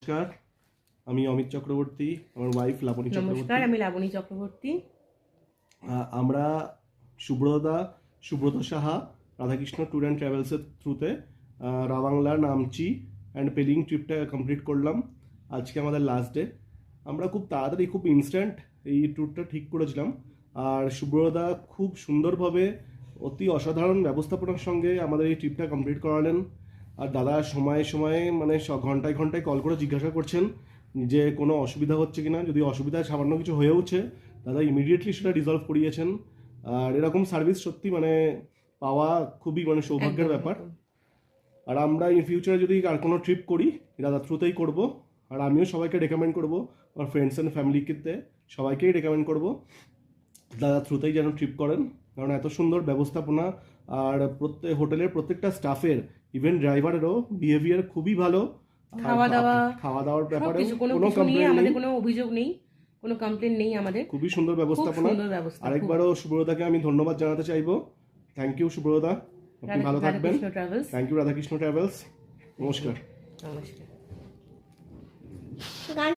নমস্কার, আমি অমিত চক্রবর্তী, আমার ওয়াইফ লাবণী চক্রবর্তী। নমস্কার, আমি লাবণী চক্রবর্তী। আমরা সুব্রতদা, সুব্রত সাহা, রাধাকৃষ্ণ ট্যুর অ্যান্ড ট্রাভেলসের থ্রুতে রাবাংলা, নামচি অ্যান্ড পেলিং ট্রিপটা কমপ্লিট করলাম। আজকে আমাদের লাস্ট ডে। আমরা খুব তাড়াতাড়ি, খুব ইনস্ট্যান্ট এই ট্যুরটা ঠিক করেছিলাম। আর সুব্রতদা খুব সুন্দরভাবে, অতি অসাধারণ ব্যবস্থাপনার সঙ্গে আমাদের এই ট্রিপটা কমপ্লিট করালেন। আর দাদা সময়ে সময়ে মানে ঘন্টায় ঘন্টায় কল করে জিজ্ঞাসা করছেন যে কোনো অসুবিধা হচ্ছে কিনা। যদি অসুবিধা সামান্য কিছু হয়েওছে, দাদা ইমিডিয়েটলি সেটা রিজলভ করিয়েছেন। আর এরকম সার্ভিস সত্যি মানে পাওয়া খুবই মানে সৌভাগ্যের ব্যাপার। আর আমরা ইন ফিউচারে যদি আর কোনো ট্রিপ করি, দাদার থ্রুতেই করব। আর আমিও সবাইকে রেকমেন্ড করব, আমার ফ্রেন্ডস অ্যান্ড ফ্যামিলিকে সবাইকেই রেকমেন্ড করব দাদার থ্রুতেই যেন ট্রিপ করেন। কারণ এত সুন্দর ব্যবস্থাপনা, আর হোটেলের প্রত্যেকটা স্টাফের, ইভেন ড্রাইভারেরও বিহেভিয়ার খুবই ভালো। খাওয়া দাওয়ার ব্যাপারে কোনো কমপ্লেন নেই, কোনো অভিযোগ নেই, কোনো কমপ্লেন নেই আমাদের। খুবই সুন্দর ব্যবস্থাপনা। আরেকবারও সুব্রতদাকে আমি ধন্যবাদ জানাতে চাইবো। থ্যাংক ইউ সুব্রতদা, আপনি ভালো থাকবেন। Thank you Radhakrishna Travels. নমস্কার। নমস্কার।